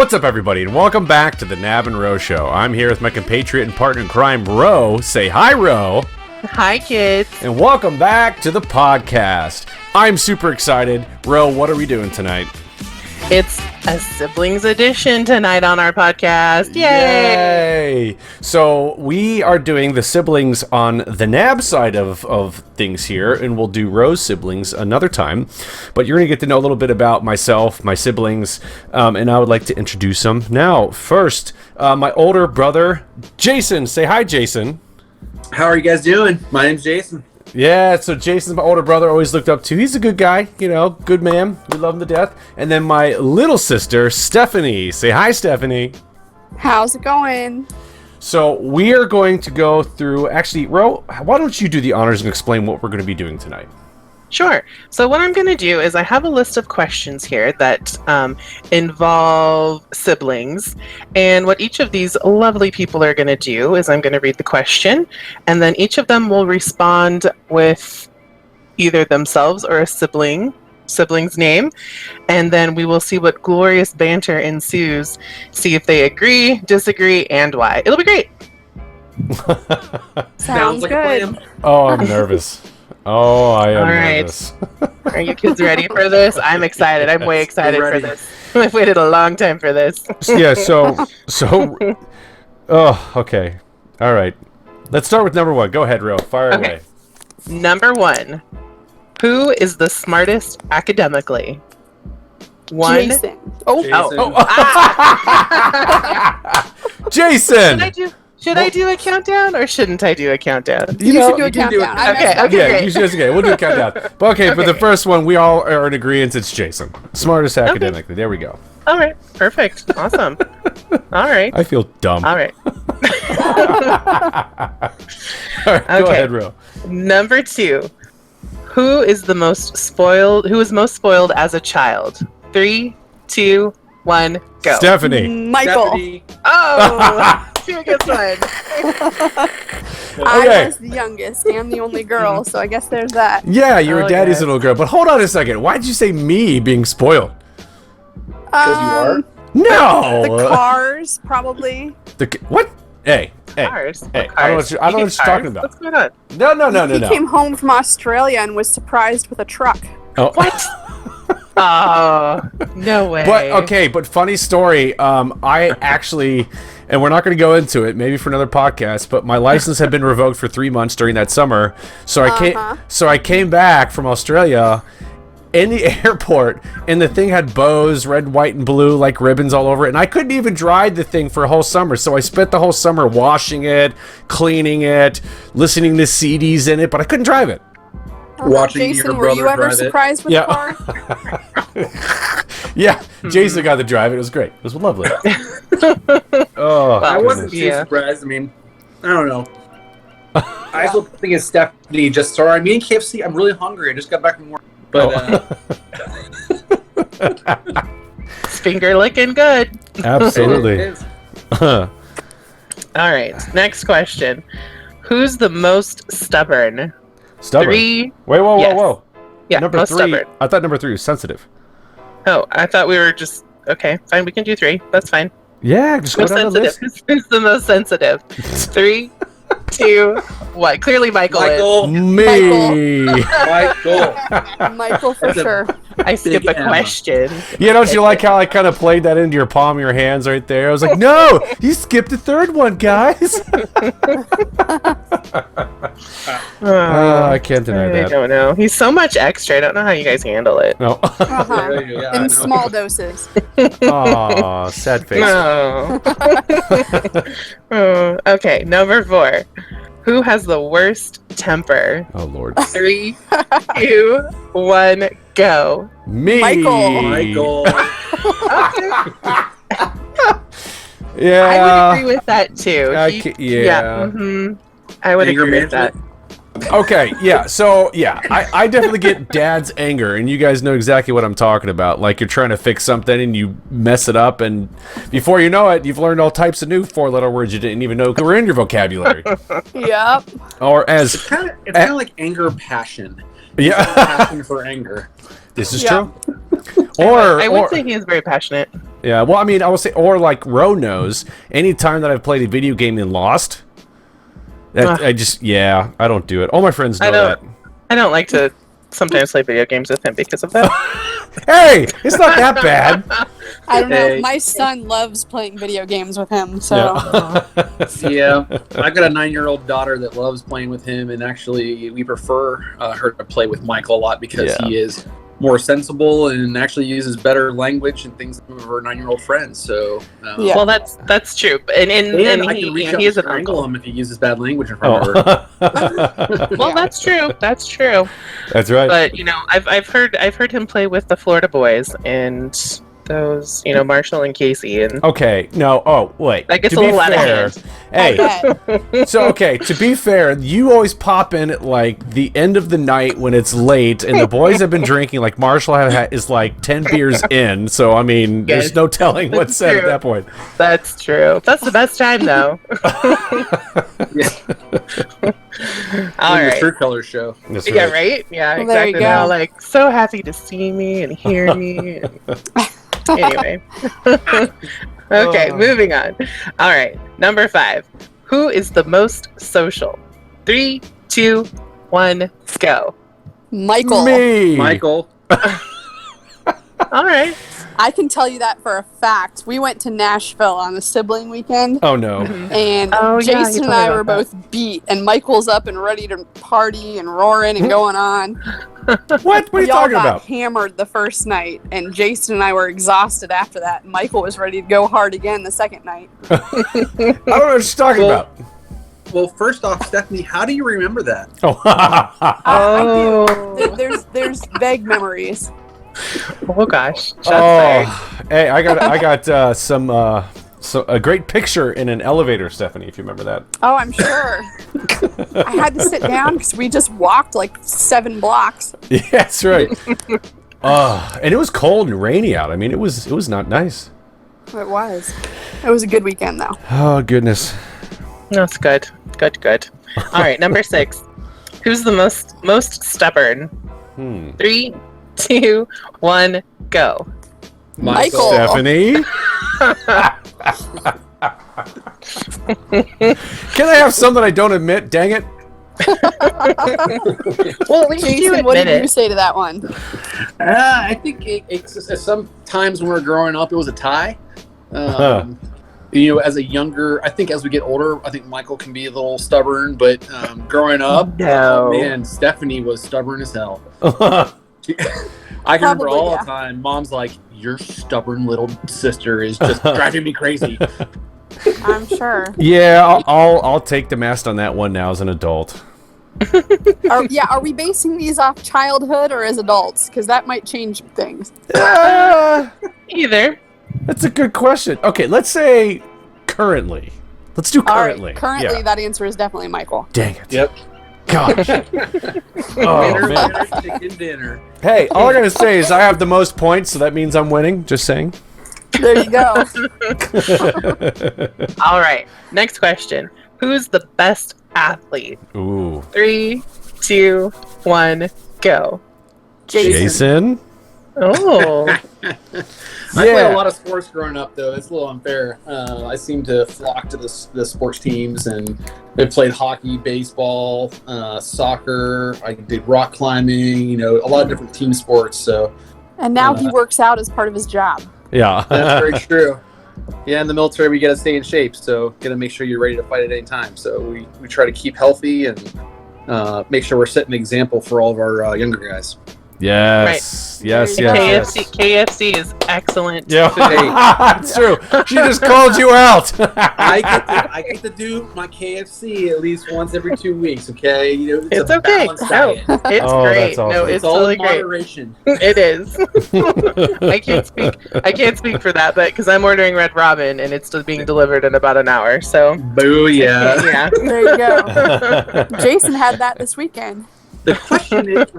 What's up, everybody, and welcome back to the Knab and Ro Show. I'm here with my compatriot and partner in crime, Ro. Say hi, Ro. Hi, kids. And welcome back to the podcast. I'm super excited. Ro, what are we doing tonight? It's a siblings edition tonight on our podcast. Yay! So we are doing the siblings on the Knab side of things here, and we'll do Ro's siblings another time. But you're going to get to know a little bit about myself, my siblings, and I would like to introduce them. Now, first, my older brother, Jason. Say hi, Jason. How are you guys doing? My name's Jason. Yeah, so Jason's my older brother, always looked up to. He's a good guy, you know, good man. We love him to death. And then my little sister, Stephanie. Say hi, Stephanie. How's it going? So we are going to go through, actually, Ro, why don't you do the honors and explain what we're going to be doing tonight? Sure. So what I'm going to do is I have a list of questions here that involve siblings. And what each of these lovely people are going to do is I'm going to read the question, and then each of them will respond with either themselves or a sibling's name. And then we will see what glorious banter ensues, see if they agree, disagree, and why. It'll be great. Sounds like good. a plan. Oh, I'm nervous. Oh, I am All right. nervous. Are you kids ready for this? I'm excited. I'm way excited for ready. this. I've waited a long time for this. Yeah, oh, okay. All right. Let's start with number one. Go ahead, Ro. Fire Okay. away. Number one. Who is the smartest academically? One. Jason. Oh, Jason! Should I do a countdown or shouldn't I do a countdown? you know, should do a you can do it. countdown. I Okay, messed up. okay. Yeah, great. you should. Okay, we'll do a countdown. But okay, for the Okay. first one, we all are in agreement. It's Jason, smartest academically. There we go. All right. Perfect. Awesome. All right. I feel dumb. All right. All right, go Okay. ahead, Ro. Number two. Who is most spoiled as a child? 3, 2, 1, go. Stephanie. Michael. Stephanie. Oh, two good one. I Okay. was the youngest and the only girl, so I guess there's that. Yeah, you were Oh, daddy's yes. little girl. But hold on a second. Why'd you say me being spoiled? Because you are? No. The cars, probably. What? Hey. Cars. Hey, What I don't know cars? what you're Cars? talking about. What's going on? No. He came home from Australia and was surprised with a truck. Oh. What? Oh, no way. But funny story. I actually, and we're not going to go into it, maybe for another podcast. But my license had been revoked for 3 months during that summer, so I came back from Australia in the airport, and the thing had bows, red, white, and blue, like ribbons all over it, and I couldn't even drive the thing for a whole summer. So I spent the whole summer washing it, cleaning it, listening to CDs in it, but I couldn't drive it. Watching Jason, your were you brother ever drive it. surprised with Yeah. a car? Yeah, Jason got to drive it. It was great. It was lovely. Oh, I wasn't goodness. too surprised. I mean, I don't know. I still think it's Stephanie. Just sorry, I'm eating KFC. I'm really hungry. I just got back from work. But It's finger licking good. Absolutely. it is. All right. Next question. Who's the most stubborn? Stubborn. 3. Wait, whoa. Yeah, Number most 3. stubborn. I thought number 3 was sensitive. Oh, I thought we were just okay. Fine, we can do 3. That's fine. Yeah, just go Most down the sensitive. list. Who's the most sensitive? 3, 2, 1. Clearly, Michael is. Michael. Me. Michael. Michael for That's a- sure. I skip a Emma. question. Yeah, don't you like how I kind of played that into your palm of your hands right there? I was like, no, you skipped the third one, guys. I can't deny I that. don't know. He's so much extra. I don't know how you guys handle it. No. Uh-huh. Yeah, I In know. small doses. Aw, sad face. No. Oh, okay, number 4. Who has the worst temper? Oh, Lord. 3, 2, 1, go. Me. Michael. Michael. Yeah. I would agree with that too. Yeah. I would Anger agree with that. management? Okay, yeah, so, yeah, I definitely get dad's anger, and you guys know exactly what I'm talking about. Like, you're trying to fix something, and you mess it up, and before you know it, you've learned all types of new four-letter words you didn't even know were in your vocabulary. Yep. Or as... It's kind of like anger passion. Yeah, Passion for anger. this is Yeah. true. Or... I would say he is very passionate. Yeah, well, I mean, I would say, or like Ro knows, any time that I've played a video game and lost, that I don't do it. All my friends know that. I don't like to sometimes play video games with him because of that. Hey, it's not that bad. I don't know. My son loves playing video games with him, so. Yeah, I've got a 9-year-old daughter that loves playing with him, and actually, we prefer her to play with Michael a lot because he is more sensible and actually uses better language and things than her 9-year-old friends. So, well, that's true. And I can reach out he is and an uncle. strangle him if he uses bad language in front of her. Well, that's true. That's true. That's right. But I've heard him play with the Florida boys and those, Marshall and Casey, and okay, no, oh wait. That gets a little out of hand. Hey, so to be fair, you always pop in at like the end of the night when it's late, and the boys have been drinking. Like Marshall is like 10 beers in, so I mean, there's no telling what's said at that point. That's true. That's the best time, though. All right. The True Colors show. That's right. Yeah, right. Yeah, well, exactly. There you go. Like so happy to see me and hear me. Anyway. Okay, moving on. All right, number 5. Who is the most social? 3, 2, 1, go. Michael. Me. Michael. All right. I can tell you that for a fact. We went to Nashville on the sibling weekend. Oh no. And Jason and I were both beat, and Michael's up and ready to party and roaring and going on. What are you talking about? Hammered the first night, and Jason and I were exhausted after that. And Michael was ready to go hard again the second night. I don't know what you're talking about. Well, first off, Stephanie, how do you remember that? Oh. There's vague memories. Oh gosh. Hey, I got a great picture in an elevator, Stephanie, if you remember that. Oh, I'm sure. I had to sit down because we just walked like 7 blocks. Yeah, that's right. And it was cold and rainy out. I mean, it was not nice. It was. It was a good weekend, though. Oh, goodness. That's good. Good. All right, number 6. Who's the most stubborn? 3, 2, 1, go. Michael. Stephanie. Can I have some that I don't admit? Dang it. Well, at least Jason, what did you say to that one? I think it's sometimes when we were growing up, it was a tie. As a younger, I think as we get older, I think Michael can be a little stubborn, but growing up, man, Stephanie was stubborn as hell. I can remember all the time, Mom's like, your stubborn little sister is just driving me crazy. I'm sure. Yeah, I'll take the mast on that one now as an adult. Are we basing these off childhood or as adults? Because that might change things. Either. That's a good question. Okay, let's say currently. Let's do currently. Right, currently, that answer is definitely Michael. Dang it. Yep. Gosh. Dinner, chicken dinner. Hey, all I gotta say is I have the most points, so that means I'm winning. Just saying. There you go. All right. Next question. Who's the best athlete? Ooh. 3, 2, 1, go. Jason? Oh. I played a lot of sports growing up, though. It's a little unfair. I seem to flock to the sports teams, and I played hockey, baseball, soccer. I did rock climbing. A lot of different team sports. So. And now he works out as part of his job. Yeah, that's very true. Yeah, in the military, we got to stay in shape, so got to make sure you're ready to fight at any time. So we try to keep healthy and make sure we're setting an example for all of our younger guys. Yes, right. yes. KFC is excellent. Yeah, it's true. She just called you out. I get to do my KFC at least once every 2 weeks. Okay, it's a okay. balanced diet. It's great. Awesome. No, it's totally all in moderation. Great. It is. I can't speak for that, but because I'm ordering Red Robin and it's still being delivered in about an hour. So. Booyah! Yeah. There you go. Jason had that this weekend. The question is,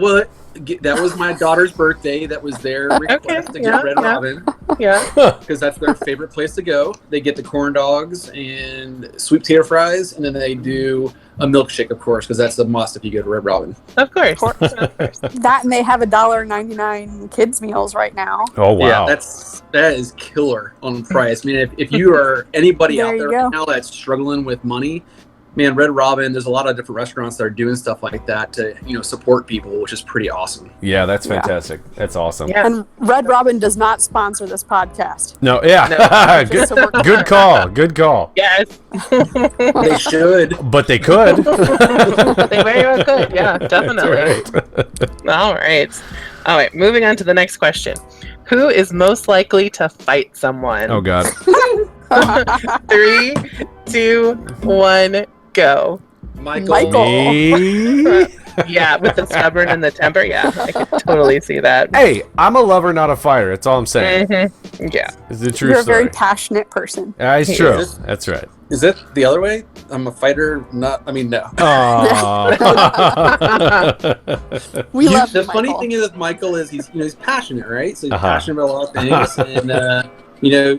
that was my daughter's birthday. That was their request to get Red Robin. Yeah. Because that's their favorite place to go. They get the corn dogs and sweet potato fries, and then they do a milkshake, of course, because that's a must if you go to Red Robin. Of course. That, and they have $1.99 kids meals right now. Oh wow. Yeah, that is killer on price. I mean, if you are anybody out there right now that's struggling with money, man, Red Robin, there's a lot of different restaurants that are doing stuff like that to, support people, which is pretty awesome. Yeah, that's fantastic. That's awesome. Yeah. And Red Robin does not sponsor this podcast. No, yeah. Good call. Good call. Yes. They should. But they could. They very well could. Yeah, definitely. All right. Moving on to the next question. Who is most likely to fight someone? Oh, God. 3, 2, 1, go. Michael. Me? Yeah, with the stubborn and the temper. Yeah, I could totally see that. Hey, I'm a lover, not a fighter. That's all I'm saying. Mm-hmm. Yeah. It's the true You're a story. very passionate person. It's true. That's right. Is it the other way? I'm a fighter, no. Aww. We love The you, funny Michael. thing is with Michael is he's passionate, right? So he's Uh-huh. passionate about a lot of things, and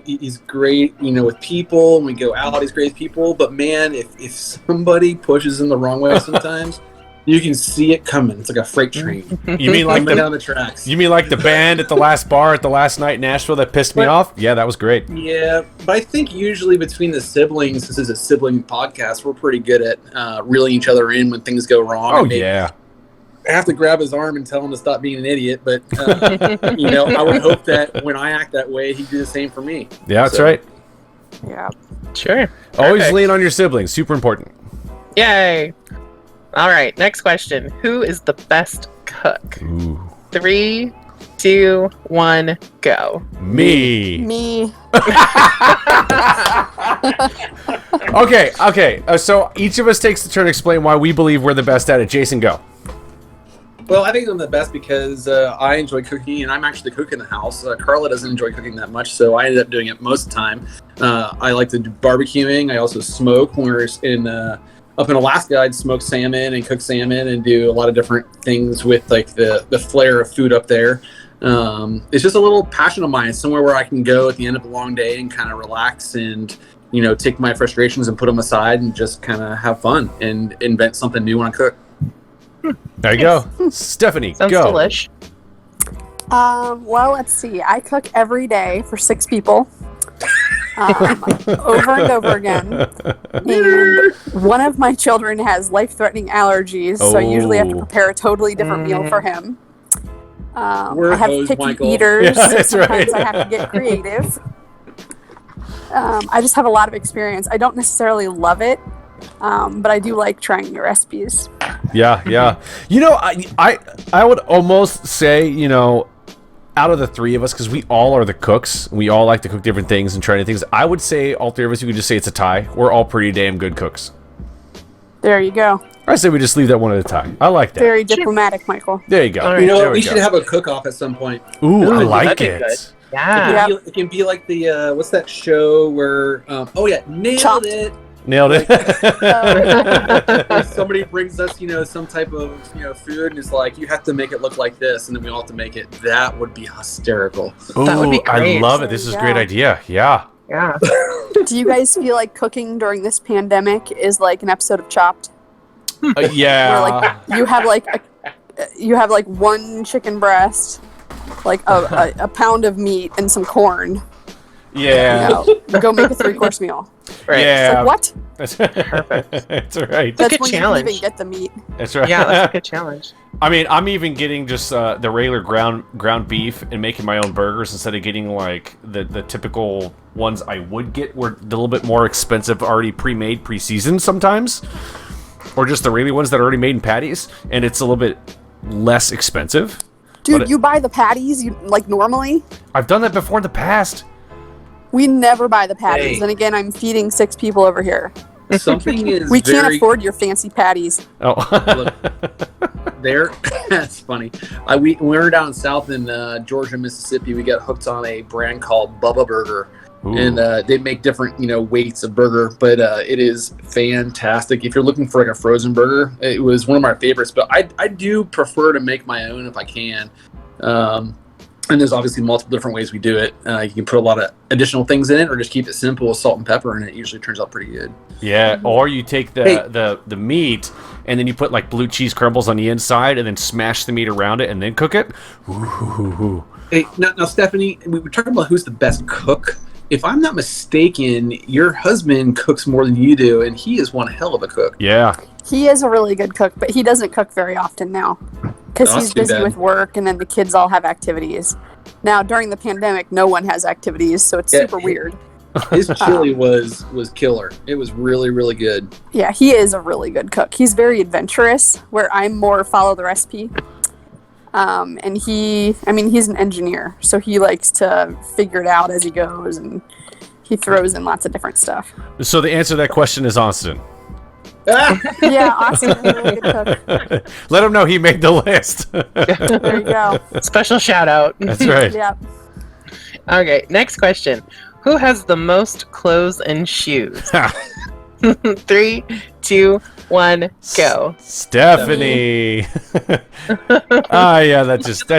he's great, with people. When we go out, he's great with people. But man, if somebody pushes him the wrong way, sometimes you can see it coming. It's like a freight train You mean like coming down the the tracks. You mean like the band at the last bar at the last night in Nashville that pissed me off? Yeah, that was great. Yeah, but I think usually between the siblings, this is a sibling podcast, we're pretty good at reeling each other in when things go wrong. Oh, And yeah. I have to grab his arm and tell him to stop being an idiot, but I would hope that when I act that way, he'd do the same for me. Yeah, that's So- right. Yeah. Sure. Always Perfect. lean on your siblings. Super important. Yay. All right, next question. Who is the best cook? Ooh. 3, 2, 1, go. Me. Me. Okay. So each of us takes the turn to explain why we believe we're the best at it. Jason, go. Well, I think I'm the best because I enjoy cooking, and I'm actually the cook in the house. Carla doesn't enjoy cooking that much, so I ended up doing it most of the time. I like to do barbecuing. I also smoke. When we're up in Alaska, I'd smoke salmon and cook salmon and do a lot of different things with like the flair of food up there. It's just a little passion of mine. It's somewhere where I can go at the end of a long day and kind of relax and take my frustrations and put them aside and just kind of have fun and invent something new when I cook. There you go. Stephanie, Sounds go. delish. Well, let's see. I cook every day for 6 people. Over and over again. And one of my children has life-threatening allergies, so I usually have to prepare a totally different meal for him. I have hosed, picky Michael. eaters, Yeah, so that's sometimes right. I have to get creative. I just have a lot of experience. I don't necessarily love it, but I do like trying new recipes. Yeah. I would almost say, out of the 3 of us, because we all are the cooks, we all like to cook different things and try new things. I would say all 3 of us, you could just say it's a tie. We're all pretty damn good cooks. There you go. I say we just leave that one at a tie. I like that. Very diplomatic, Michael. There you go. All right. There We go. should have a cook-off at some point. Ooh, I Ooh, like that'd be it. good. Yeah. Yep. It can be like the what's that show where nailed Chopped. it. Nailed it. If somebody brings us some type of food and it's like you have to make it look like this and then we all have to make it. That would be hysterical. Ooh, That would be I great. love it. This is a great Yeah. idea. Yeah. Yeah. Do you guys feel like cooking during this pandemic is like an episode of Chopped? Yeah. Where like you have like one chicken breast, like a pound of meat and some corn. Yeah. Go make a 3-course meal. Right. Yeah. Like, what? That's right. That's good when challenge. you can even get the meat. That's right. Yeah, that's a good challenge. I mean, I'm even getting just the regular ground beef and making my own burgers instead of getting like the typical ones I would get were a little bit more expensive, already pre-made, pre-seasoned sometimes, or just the really ones that are already made in patties, and it's a little bit less expensive. Dude, But you buy the patties like normally? I've done that before in the past. We never buy the patties. Hey. And again, I'm feeding 6 people over here. Something is We can't afford your fancy patties. Oh. there. That's funny. We were down south in Georgia, Mississippi. We got hooked on a brand called Bubba Burger, and they make different weights of burger, but it is fantastic. If you're looking for like a frozen burger, it was one of my favorites. But I do prefer to make my own if I can. And there's obviously multiple different ways we do it. You can put a lot of additional things in it, or just keep it simple with salt and pepper, and it usually turns out pretty good. Yeah, or you take the meat, and then you put like blue cheese crumbles on the inside, and then smash the meat around it, and then cook it. Ooh. Hey, now, Stephanie, we were talking about who's the best cook. If I'm not mistaken, your husband cooks more than you do, and he is one hell of a cook. Yeah. He is a really good cook, but he doesn't cook very often now because he's busy with work, and then the kids all have activities. Now, during the pandemic, no one has activities, so it's super weird. His chili was killer. It was really, really good. Yeah, he is a really good cook. He's very adventurous, where I'm more follow the recipe. And he's an engineer, so he likes to figure it out as he goes, and he throws in lots of different stuff. So the answer to that question is Austin. Yeah, Austin is a really good cook. Let him know he made the list. There you go. Special shout out. That's right. Yep. Okay, next question. Who has the most clothes and shoes? 3, 2, 1, go. Stephanie. Yeah, that's just.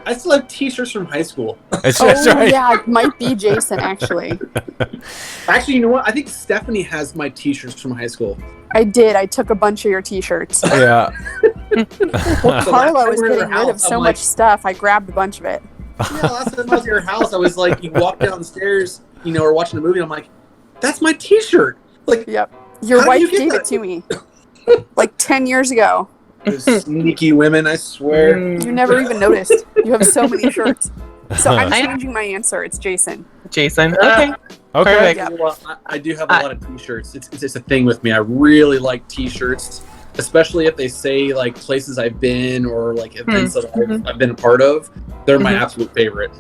I still have T-shirts from high school. That's right. Yeah, it might be Jason, actually. Actually, you know what? I think Stephanie has my T-shirts from high school. I did. I took a bunch of your T-shirts. Yeah. Well, Carla was getting rid of so much stuff. I grabbed a bunch of it. Yeah, last time I was at your house, I was like, you walk down the stairs, we're watching a movie, and I'm like, that's my T-shirt. Like, yep. Your How did wife you get gave that? it to me like 10 years ago. those sneaky women, I swear. You never even noticed. You have so many shirts. So I'm I- changing my answer. It's Jason. Jason. Okay. Okay. Perfect. Yeah. Well, I do have a lot of T-shirts. It's a thing with me. I really like T-shirts, especially if they say like places I've been or like events that I've been a part of. They're my absolute favorite.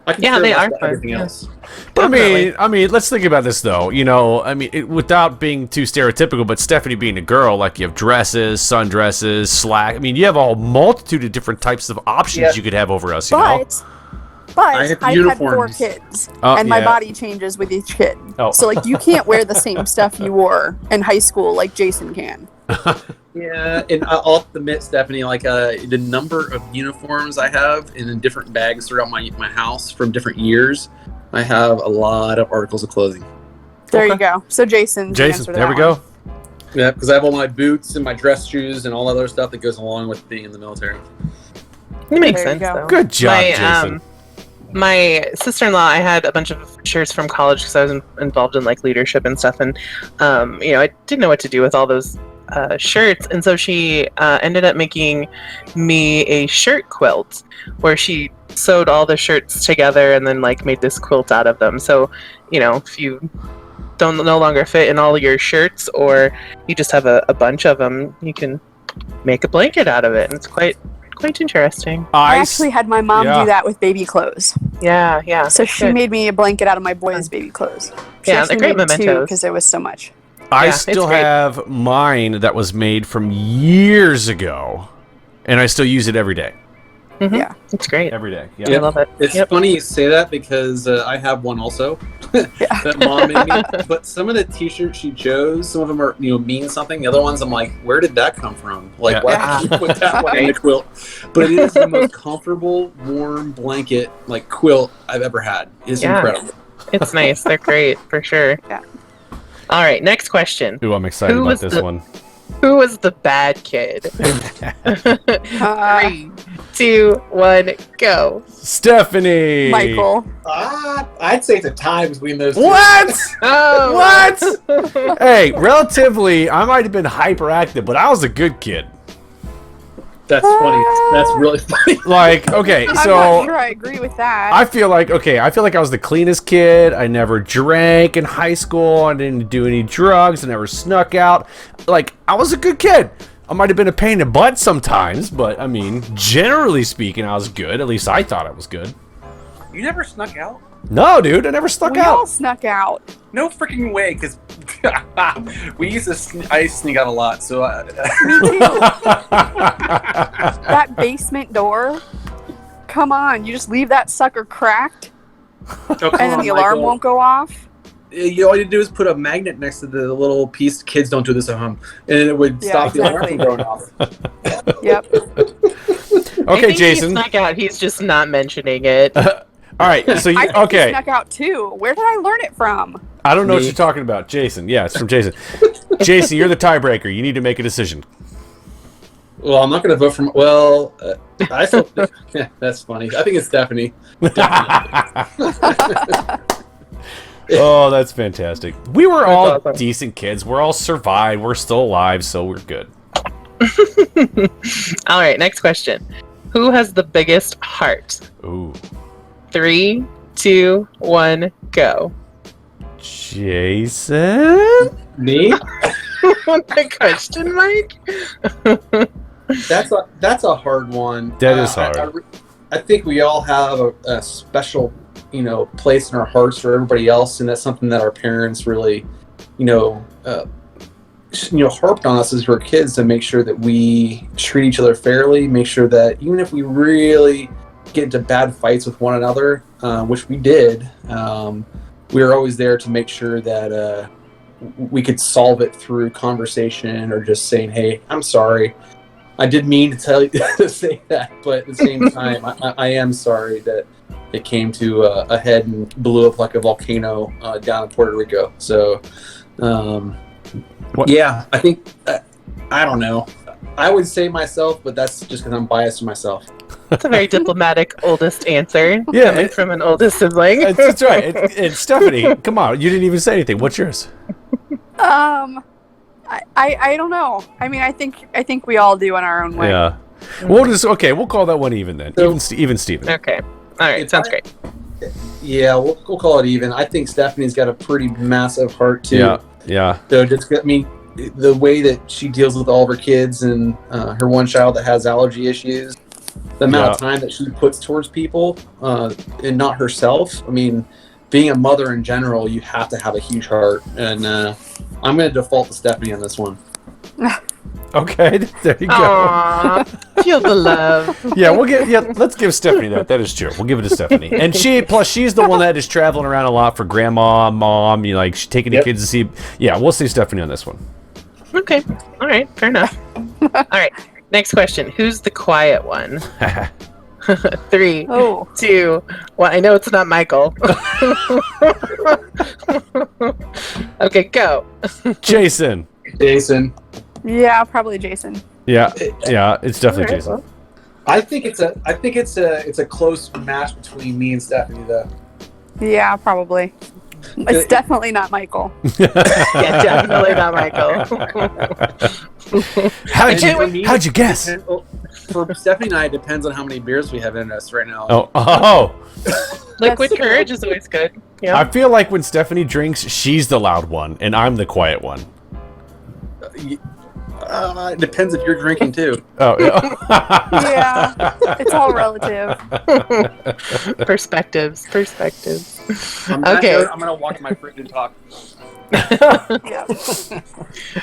I can care they less are about fun. everything Yeah. else. But I mean, let's think about this though. Without being too stereotypical, but Stephanie being a girl, like you have dresses, sundresses, slack. I mean, you have a multitude of different types of options you could have over us. But I have I've had 4 uniforms. kids, Oh, and my yeah. body changes with each kid. Oh. So like you can't wear the same stuff you wore in high school like Jason can. Yeah, and I'll admit, Stephanie, like the number of uniforms I have in different bags throughout my house from different years, I have a lot of articles of clothing. There you go. So Jason's the answer Jason, to there that we go. Yeah, because I have all my boots and my dress shoes and all other stuff that goes along with being in the military. It makes There you sense, go. though. Good job, Jason. My sister-in-law, I had a bunch of shirts from college because I was involved in like leadership and stuff, and I didn't know what to do with all those shirts, and so she ended up making me a shirt quilt where she sewed all the shirts together and then like made this quilt out of them. So if you don't no longer fit in all your shirts, or you just have a bunch of them, you can make a blanket out of it, and it's quite interesting. I actually had my mom Yeah. do that with baby clothes. Yeah. So she made me a blanket out of my boys' baby clothes. She Yeah, actually they're great made 2 mementos. because there was so much. I Yeah, still it's great. have mine that was made from years ago, and I still use it every day. Yeah. It's great. Every day. I love it. It's funny you say that because I have one also that mom made me. But some of the T-shirts she chose, some of them are mean something. The other ones I'm like, where did that come from? Like, why did you put that one in the quilt? But it is the most comfortable, warm blanket like quilt I've ever had. It's incredible. It's nice. They're great for sure. Yeah. All right, next question. Ooh, I'm excited Who about was this the- one. Who was the bad kid? 3, 2, 1, go. Stephanie. Michael. I'd say it's a tie between those two. What? Oh, What? Hey, relatively, I might have been hyperactive, but I was a good kid. That's funny. That's really funny. Like, okay, I'm so not sure I agree with that. I feel like I was the cleanest kid. I never drank in high school. I didn't do any drugs. I never snuck out. Like, I was a good kid. I might have been a pain in the butt sometimes, but I mean, generally speaking, I was good. At least I thought I was good. You never snuck out? No, dude, I never snuck we all out. snuck out. No freaking way, because we used to. I sneak out a lot, so. Me too. That basement door. Come on, you just leave that sucker cracked. Oh, come And then on, the alarm Michael. won't go off. All you do is put a magnet next to the little piece. Kids don't do this at home, and it would Yeah, stop the alarm exactly. from going off. Yep. I Okay, think he Jason. snuck out. He's just not mentioning it. All right, so you I think he okay? snuck out too. Where did I learn it from? I don't know what Me. you're talking about, Jason. Yeah, it's from Jason. Jason, you're the tiebreaker. You need to make a decision. Well, I'm not going to vote for. I feel. Yeah, that's funny. I think it's Stephanie. Oh, that's fantastic. We were all awesome. decent kids. We're all survived. We're still alive, so we're good. All right, next question. Who has the biggest heart? Ooh, 3, 2, 1, go. Jason. Me? The question, Mike? That's a hard one. That is hard. I think we all have a special, place in our hearts for everybody else, and that's something that our parents really, harped on us as we were kids to make sure that we treat each other fairly, make sure that even if we really get into bad fights with one another, which we did, we were always there to make sure that we could solve it through conversation or just saying, "Hey, I'm sorry. I did mean to tell you to say that, but at the same time, I am sorry that it came to a head and blew up like a volcano down in Puerto Rico." So, yeah, I think I don't know. I would say myself, but that's just because I'm biased to myself. That's a very diplomatic oldest answer. Yeah, coming it- from an oldest sibling. That's right. It's Stephanie. Come on, you didn't even say anything. What's yours? I don't know. I mean, I think we all do in our own way. Yeah. We'll call that one even then. Even Steven. Okay. All right. Sounds great. Yeah, we'll call it even. I think Stephanie's got a pretty massive heart too. Yeah. Yeah. So the way that she deals with all of her kids and her one child that has allergy issues, the amount of time that she puts towards people and not herself. I mean, being a mother in general, you have to have a huge heart, and I'm going to default to Stephanie on this one. Okay, there you go. Aww, feel the love. Let's give Stephanie that. That is true. We'll give it to Stephanie. And she's the one that is traveling around a lot for grandma, mom, she's taking the kids to see. Yeah, we'll see Stephanie on this one. Okay. All right. Fair enough. All right. Next question. Who's the quiet one? 3, 2, 1. I know it's not Michael. Okay, go. Jason. Yeah, probably Jason. Yeah, it's definitely Jason. I think it's a close match between me and Stephanie, though. Yeah, probably. It's definitely not Michael. Yeah, definitely not Michael. How'd you guess? For Stephanie and I, it depends on how many beers we have in us right now. Oh. Liquid That's courage is always good. Yeah. I feel like when Stephanie drinks, she's the loud one, and I'm the quiet one. It depends if you're drinking too. Oh, yeah. Yeah, it's all relative. Perspectives. Okay. I'm gonna walk to my fridge and talk. Yeah.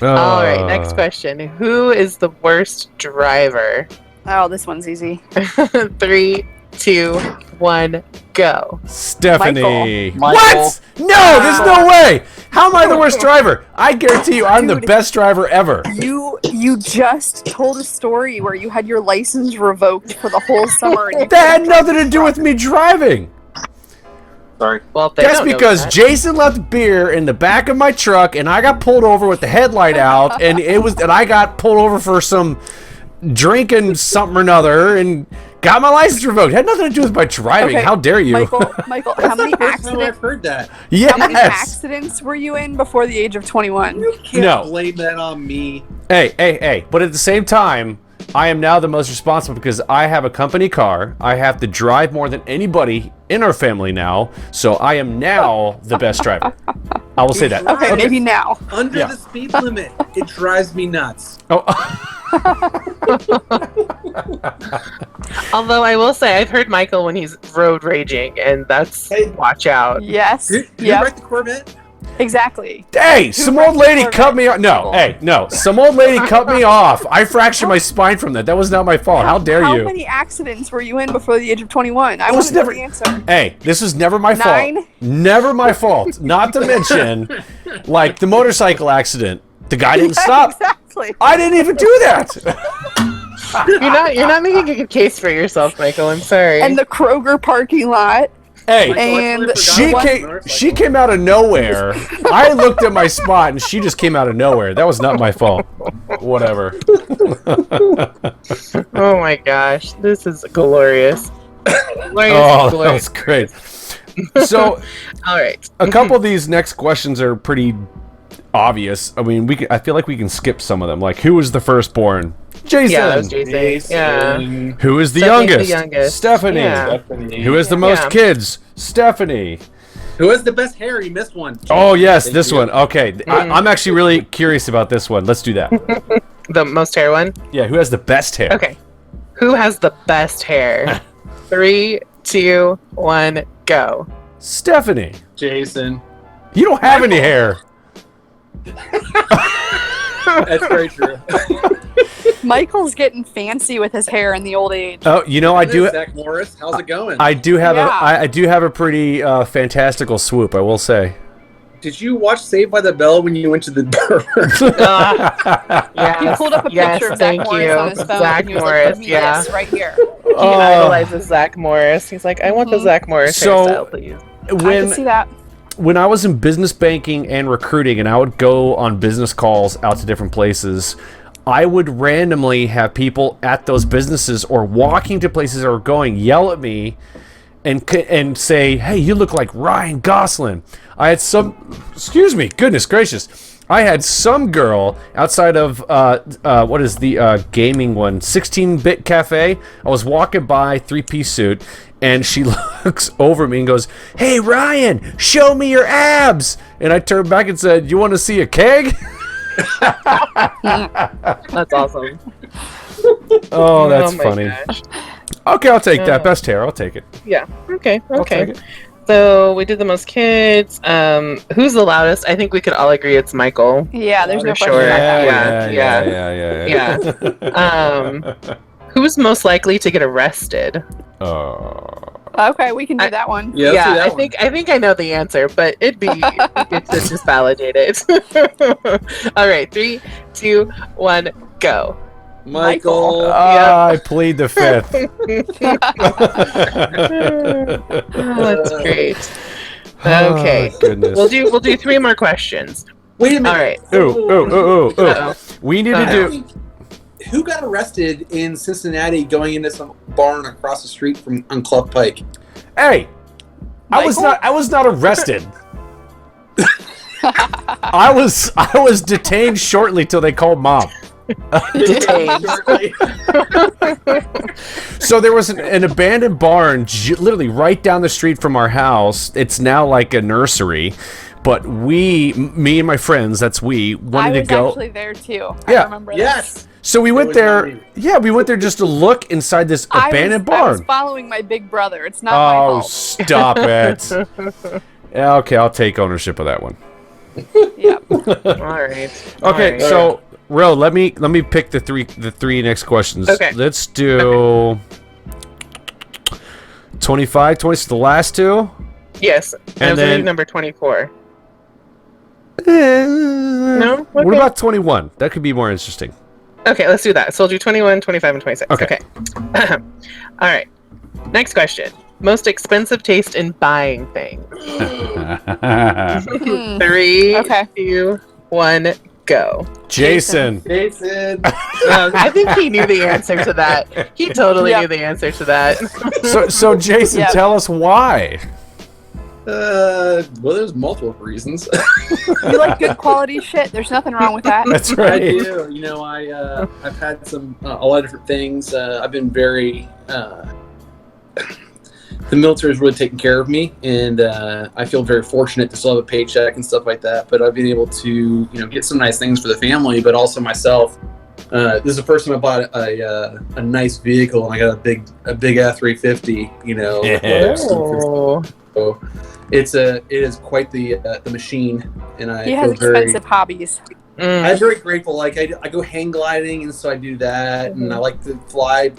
All right, next question. Who is the worst driver? Oh, this one's easy. 3, 2, 1, go. Stephanie. Michael. What? No, there's no way. How am I the worst driver? I guarantee you, I'm the Dude. best driver ever. You just told a story where you had your license revoked for the whole summer. And you That had nothing to do with me driving. Sorry. Well, they That's don't know because that. Jason left beer in the back of my truck, and I got pulled over with the headlight out, and I got pulled over for some drinking something or another, and got my license revoked. It had nothing to do with my driving. Okay, How dare you? Michael, how many First time I've accidents? heard that. How many Yes. accidents were you in before the age of 21? You can't No. blame that on me. Hey. But at the same time, I am now the most responsible because I have a company car. I have to drive more than anybody in our family now, so I am now the best driver. I will say that. Okay, maybe now. Under Yeah. the speed limit, it drives me nuts. Oh. Although I will say, I've heard Michael when he's road raging, and that's Hey. watch out. Yes. Did you Yep. write the Corvette? Exactly. Hey, some old lady Corvette cut me off. No, people. hey, no. Some old lady cut me off. I fractured my spine from that. That was not my fault. How dare How you? many accidents were you in before the age of 21? I It was want to know never. the answer. Hey, this was never my 9? fault. Never my fault. Not to mention, like the motorcycle accident. The guy didn't stop. Exactly. I didn't even do that. You're not making a good case for yourself, Michael. I'm sorry. And the Kroger parking lot. Hey, And she came out of nowhere. I looked at my spot and she just came out of nowhere. That was not my fault. Whatever. Oh my gosh, this is glorious. Oh, that was great. So, all right. a couple of these next questions are pretty obvious. I mean, I feel like we can skip some of them. Like, who was the firstborn? Jason. Yeah, that was Jason. Yeah. Who is the Stephanie's youngest? Stephanie. Yeah. Who has the most kids? Stephanie. Who has the best hair? You missed one. Oh, yes, this one. Okay. I'm actually really curious about this one. Let's do that. The most hair one? Yeah, who has the best hair? Okay. Who has the best hair? 3, 2, 1, go. Stephanie. Jason. You don't have any hair. That's very true. Michael's getting fancy with his hair in the old age. Oh, you know, I do. Zach Morris, how's it going? I do have Yeah. I do have a pretty fantastical swoop, I will say. Did you watch Saved by the Bell when you went to the He pulled up a picture of Zach thank Morris you. on his phone. Zach and he was Morris, like, "Put me yeah. this right here." He idolizes Zach Morris. He's like, I want the Zach Morris So, hairstyle, please. I can see that. When I was in business banking and recruiting, and I would go on business calls out to different places, I would randomly have people at those businesses or walking to places or going yell at me and say, "Hey, you look like Ryan Gosling." I had excuse me, goodness gracious. I had some girl outside of what is the gaming one, 16-bit cafe. I was walking by, 3-piece suit, and she looks over me and goes, "Hey Ryan, show me your abs." And I turned back and said, "You want to see a keg?" That's awesome. Oh, that's my funny. gosh. Okay, I'll take that. Best hair, I'll take it. Yeah. Okay. I'll take Okay. it. So we did the most kids. Who's the loudest? I think we could all agree it's Michael. Yeah, there's no For question sure. about Yeah. that. Yeah. Who's most likely to get arrested? Okay, we can do that one. Yeah, let's do that one. I think I know the answer, but it'd be good to just validate it. All right, 3, 2, 1, go. Michael. I plead the fifth. Oh, that's great. Okay, Oh, goodness. we'll do 3 more questions. Wait a minute. All right. Ooh. Uh-oh. We need to do. Who got arrested in Cincinnati going into some barn across the street from on Clough Pike? Hey, I was not arrested. I was detained shortly till they called mom. Detained. So there was an abandoned barn literally right down the street from our house. It's now like a nursery, but me and my friends, wanted I to was go. actually there too. Yeah. I remember Yes. So we went was there. not me. Yeah, we went there just to look inside this abandoned I was barn. following my big brother. It's not my Oh, fault. stop it. Yeah, okay, I'll take ownership of that one. Yeah. All right. Okay, All right. so Ro, let me pick the three next questions. Okay. Let's do 25, 20, so the last two. Yes, And and then- then number 24. No. No? What Okay. about 21? That could be more interesting. Okay, let's do that. So we'll do 21, 25, and 26. Okay. Okay. All right. Next question. Most expensive taste in buying things. 3, Okay. 2, 1, go. Jason. Jason. I think he knew the answer to that. He totally Yep. knew the answer to that. So Jason, Yep. tell us why. Well, there's multiple reasons. You like good quality shit. There's nothing wrong with that. That's I right. do. You know, I've had a lot of different things. I've been very. The military's really taken care of me, and I feel very fortunate to still have a paycheck and stuff like that. But I've been able to, get some nice things for the family, but also myself. This is the first time I bought a nice vehicle, and I got a big F-350. Yeah. Oh. So it is quite the machine, and He has feel very expensive hobbies. I'm very grateful. Like I go hang gliding, and so I do that, and I like to fly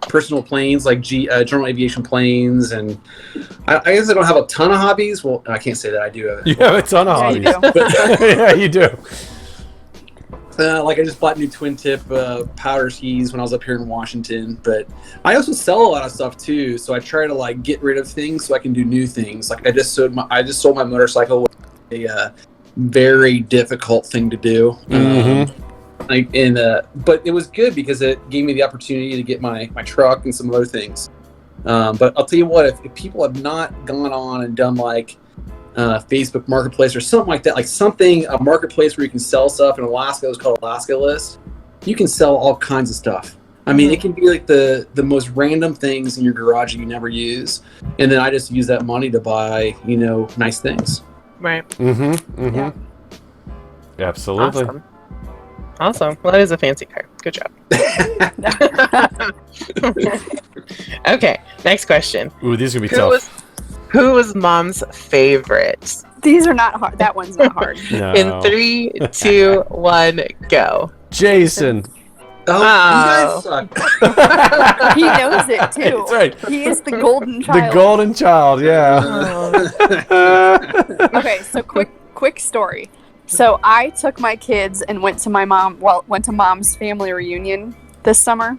personal planes, like general aviation planes, and I guess I don't have a ton of hobbies. Well, I can't say that I do have. You have a ton of hobbies. You do. Yeah, you do. Like I just bought new twin tip powder skis when I was up here in Washington, but I also sell a lot of stuff too. So I try to like get rid of things so I can do new things. Like I just sold my motorcycle, with a very difficult thing to do. But it was good because it gave me the opportunity to get my truck and some other things. But I'll tell you what, if people have not gone on and done like Facebook Marketplace or something like that, like a marketplace where you can sell stuff in Alaska, it was called Alaska List. You can sell all kinds of stuff. I mean, it can be like the most random things in your garage that you never use, and then I just use that money to buy, nice things. Right. Yeah. Absolutely. Awesome. Well, that is a fancy car. Good job. Okay, next question. Ooh, these are gonna be tough. Who was Mom's favorite? These are not hard. That one's not hard. No. In 3, 2, 1, go. Jason. Oh, you guys suck. He knows it too. That's right. He is the golden child. The golden child, yeah. Okay, so quick story. So I took my kids and went to Mom's family reunion this summer.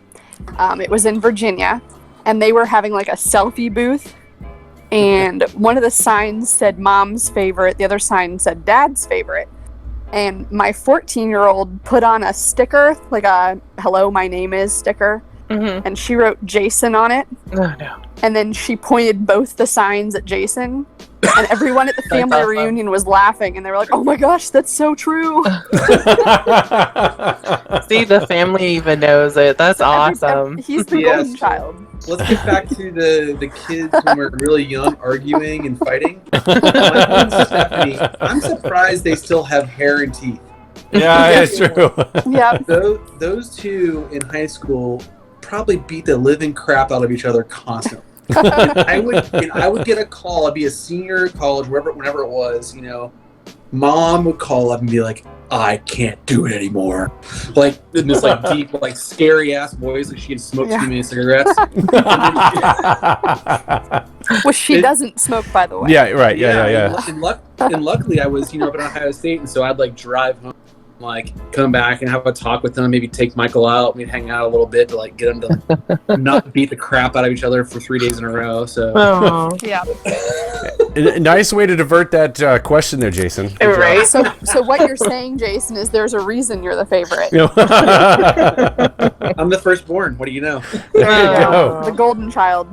It was in Virginia, and they were having like a selfie booth. And one of the signs said Mom's favorite, the other sign said Dad's favorite. And my 14-year-old put on a sticker, like a "Hello, my name is" sticker, and she wrote Jason on it. Oh no! And then she pointed both the signs at Jason, and everyone at the family reunion was laughing, and they were like, "Oh my gosh, that's so true!" See, the family even knows it. That's awesome. He's the golden child. Let's get back to the kids when we're really young, arguing and fighting. Stephanie, I'm surprised they still have hair and teeth. Yeah, it's true. Yeah. Those two in high school probably beat the living crap out of each other constantly. I would get a call. I'd be a senior in college, whenever it was. Mom would call up and be like, "I can't do it anymore," like in this like deep, like scary ass voice, like she had smoked too many cigarettes. Well, she doesn't smoke, by the way. Yeah, right. Yeah. And luckily, I was up in Ohio State, and so I'd like drive home, like come back and have a talk with them, maybe take Michael out, we'd hang out a little bit to like get them to not beat the crap out of each other for 3 days in a row. So Yeah. Nice way to divert that question there, Jason. Good Right. So what you're saying, Jason, is there's a reason you're the favorite. job. I'm the firstborn. What do you know? There you go. The golden child.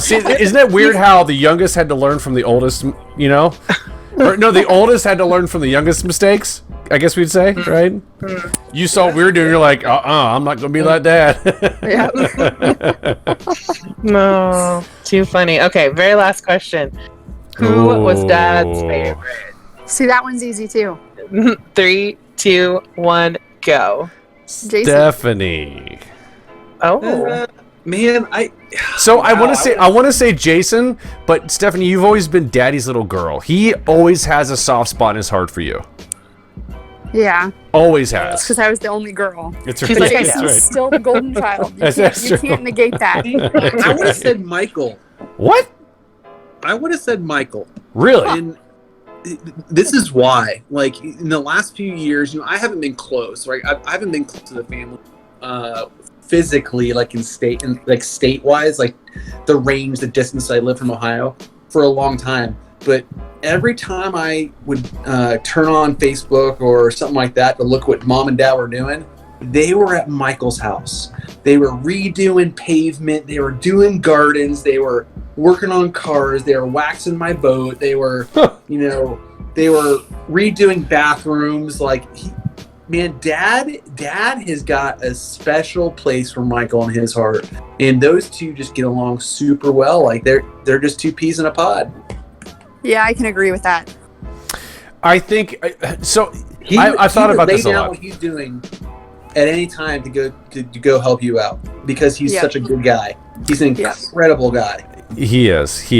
See, isn't it weird how the youngest had to learn from the oldest, Or, no, the oldest had to learn from the youngest mistakes, I guess we'd say, right? You saw what we were doing, you're like, I'm not going to be like that. No, too funny. Okay, very last question. Who was Dad's favorite? See, that one's easy too. 3, 2, 1, go. Jason. Stephanie. Oh. Man, I want to say Jason, but Stephanie, you've always been Daddy's little girl. He always has a soft spot in his heart for you. Yeah. Always has. Because I was the only girl. It's She's right. like, That's Jason's right. still the golden child. You can't negate that. I would have said Michael. What? I would have said Michael. Really? And this is why. Like in the last few years, I haven't been close. Right? I haven't been close to the family. Physically, like state-wise, like the distance I live from Ohio for a long time. But every time I would turn on Facebook or something like that to look what Mom and Dad were doing, they were at Michael's house. They were redoing pavement. They were doing gardens. They were working on cars. They were waxing my boat. They were, they were redoing bathrooms. Man, Dad has got a special place for Michael in his heart, and those two just get along super well. Like they're just two peas in a pod. Yeah, I can agree with that. I think so. I thought about this a lot. What he's doing at any time to go help you out because he's such a good guy. He's an incredible guy. He is.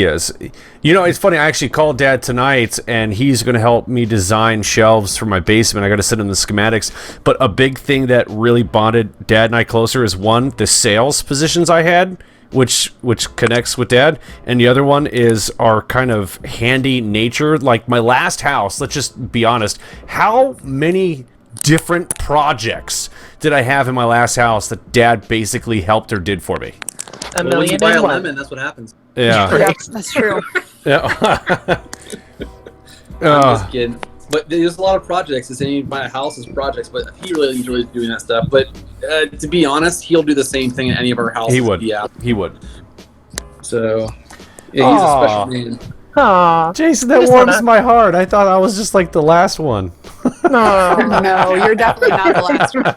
You know, it's funny. I actually called Dad tonight, and he's going to help me design shelves for my basement. I got to send him the schematics. But a big thing that really bonded Dad and I closer is, one, the sales positions I had, which connects with Dad, and the other one is our kind of handy nature. Like my last house, let's just be honest, how many different projects did I have in my last house that Dad basically helped or did for me? When you buy a lemon, that's what happens. Yeah. Yep, that's true. Yeah. I'm just kidding. But there's a lot of projects. The same buy a house is projects, but he really enjoys doing that stuff. But to be honest, he'll do the same thing at any of our houses. He would. Yeah. He would. So yeah, he's a special man. Aw. Jason, that warms my heart. I thought I was just like the last one. No, you're definitely not the last one.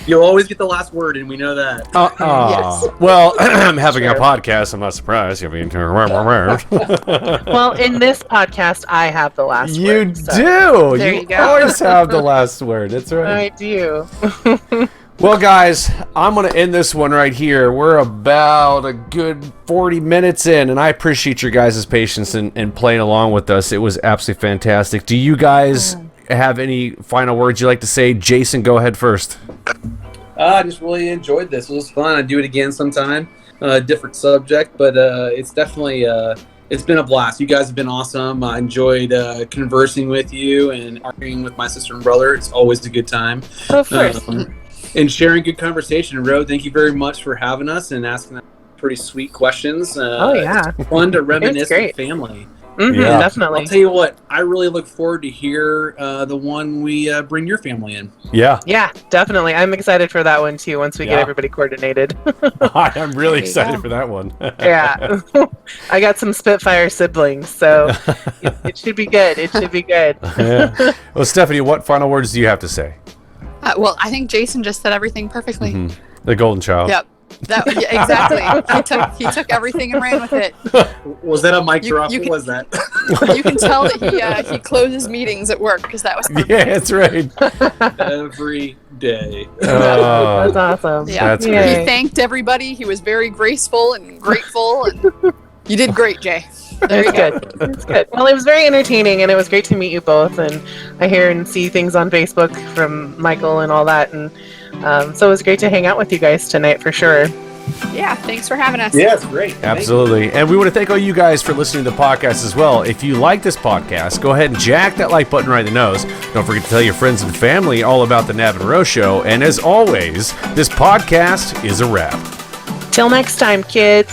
You'll always get the last word, and we know that. Yes. Well, I'm having a podcast. I'm not surprised. I mean, Well, in this podcast, I have the last you word. so- do. There You you go. always have the last word. That's right. I do. Well, guys, I'm going to end this one right here. We're about a good 40 minutes in, and I appreciate your guys' patience and playing along with us. It was absolutely fantastic. Do you guys have any final words you'd like to say? Jason, go ahead first. I just really enjoyed this. It was fun. I'd do it again sometime. Different subject, but it's definitely it's been a blast. You guys have been awesome. I enjoyed conversing with you and arguing with my sister and brother. It's always a good time. Of course. And sharing good conversation. Ro, thank you very much for having us and asking pretty sweet questions. Oh, yeah. It's fun to reminisce great. with family. Yeah. Definitely. I'll tell you what, I really look forward to hear the one we bring your family in. Yeah. Yeah, definitely. I'm excited for that one too once we Yeah. get everybody coordinated. I'm really There you excited go. for that one. Yeah. I got some Spitfire siblings, so it should be good. It should be good. Yeah. Well, Stephanie, what final words do you have to say? Well, I think Jason just said everything perfectly. Mhm. The golden child. Yep. Yeah, exactly. He took everything and ran with it. Was that a mic drop? you What can- was that? You can tell that he closes meetings at work because that was perfect. Yeah, that's right. Every day. That's awesome. Yeah. That's He great. thanked everybody. He was very graceful and grateful. And you did great, Jay. There you It's go. good. It's good. Well, it was very entertaining, and it was great to meet you both. And I hear and see things on Facebook from Michael and all that, and so it was great to hang out with you guys tonight for sure. Yeah, thanks for having us. Yeah, it's great. Absolutely. And we want to thank all you guys for listening to the podcast as well. If you like this podcast, go ahead and jack that like button right in the nose. Don't forget to tell your friends and family all about the Knab and Rowe Show. And as always, this podcast is a wrap. Till next time, kids.